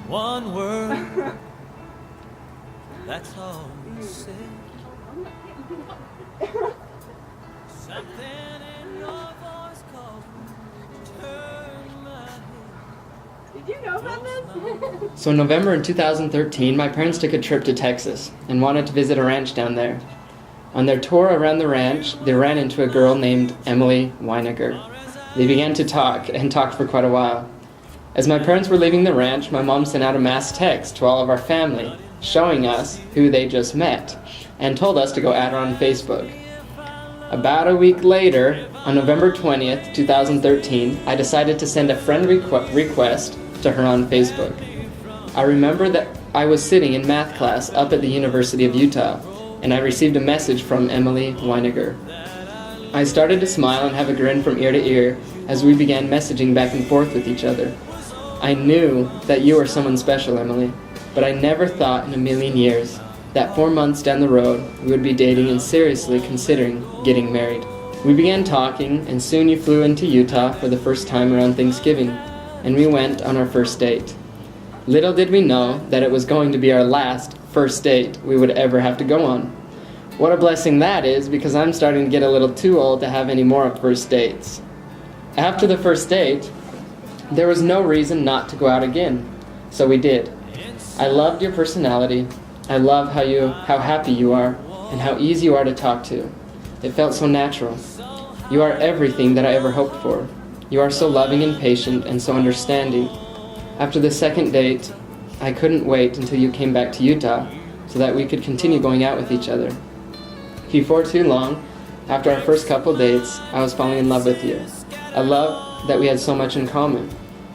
One word, that's all you said. Something in your voice called me, turn my head. Did you know about this? So in November in 2013, my parents took a trip to Texas and wanted to visit a ranch down there. On their tour around the ranch, they ran into a girl named Emily Weiniger. They began to talk and talked for quite a while. As my parents were leaving the ranch, my mom sent out a mass text to all of our family, showing us who they just met, and told us to go add her on Facebook. About a week later, on November 20th, 2013, I decided to send a friend request to her on Facebook. I remember that I was sitting in math class up at the University of Utah, and I received a message from Emily Weiniger. I started to smile and have a grin from ear to ear as we began messaging back and forth with each other. I knew that you were someone special, Emily, but I never thought in a million years that 4 months down the road we would be dating and seriously considering getting married. We began talking, and soon you flew into Utah for the first time around Thanksgiving, and we went on our first date. Little did we know that it was going to be our last first date we would ever have to go on. What a blessing that is, because I'm starting to get a little too old to have any more first dates. After the first date, there was no reason not to go out again, so we did. I loved your personality. I love how happy you are, and how easy you are to talk to. It felt so natural. You are everything that I ever hoped for. You are so loving and patient and so understanding. After the second date, I couldn't wait until you came back to Utah so that we could continue going out with each other. Before too long, after our first couple dates, I was falling in love with you. I loved that we had so much in common.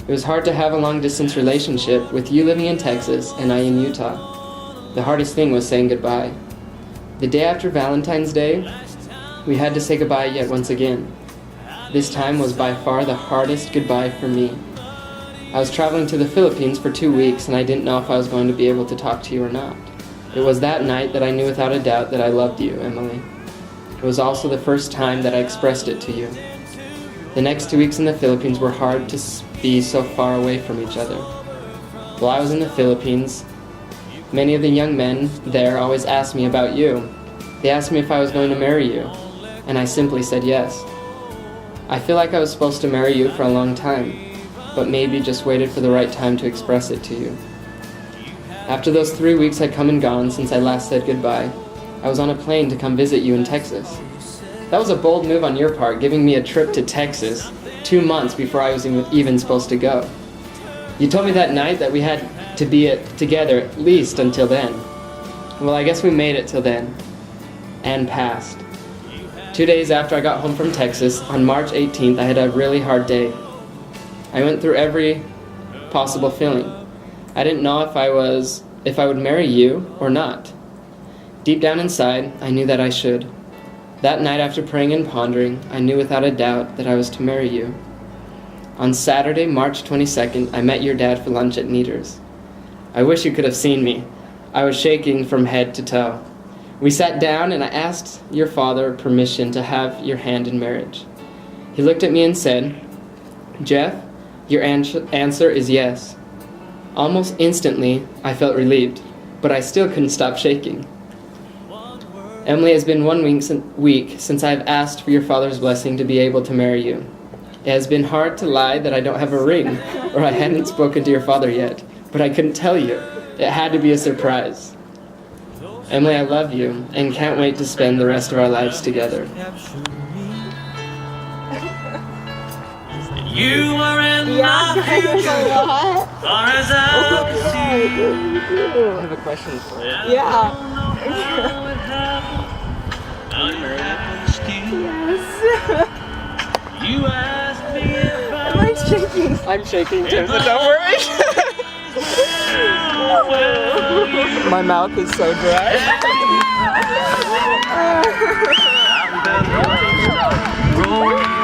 It was hard to have a long-distance relationship with you living in Texas and I in Utah. The hardest thing was saying goodbye. The day after Valentine's Day, we had to say goodbye yet once again. This time was by far the hardest goodbye for me. I was traveling to the Philippines for 2 weeks and I didn't know if I was going to be able to talk to you or not. It was that night that I knew without a doubt that I loved you, Emily. It was also the first time that I expressed it to you. The next 2 weeks in the Philippines were hard to be so far away from each other. While I was in the Philippines, many of the young men there always asked me about you. They asked me if I was going to marry you, and I simply said yes. I feel like I was supposed to marry you for a long time, but maybe just waited for the right time to express it to you. After those 3 weeks had come and gone since I last said goodbye, I was on a plane to come visit you in Texas. That was a bold move on your part, giving me a trip to Texas 2 months before I was even supposed to go. You told me that night that we had to be together at least until then. Well, I guess we made it till then, and past. 2 days after I got home from Texas, on March 18th, I had a really hard day. I went through every possible feeling. I didn't know if I would marry you or not. Deep down inside, I knew that I should. That night, after praying and pondering, I knew without a doubt that I was to marry you. On Saturday, March 22nd, I met your dad for lunch at Neater's. I wish you could have seen me. I was shaking from head to toe. We sat down and I asked your father permission to have your hand in marriage. He looked at me and said, "Jeff, your answer is yes." Almost instantly, I felt relieved, but I still couldn't stop shaking. Emily, has been 1 week since I've asked for your father's blessing to be able to marry you. It has been hard to lie that I don't have a ring, or I hadn't spoken to your father yet, but I couldn't tell you. It had to be a surprise. Emily, I love you, and can't wait to spend the rest of our lives together. You are in my future, far as I can see. I have a question for you. Yeah. Yes. You asked me if I Am I shaking? I'm shaking too, so don't worry. My mouth is so dry. roll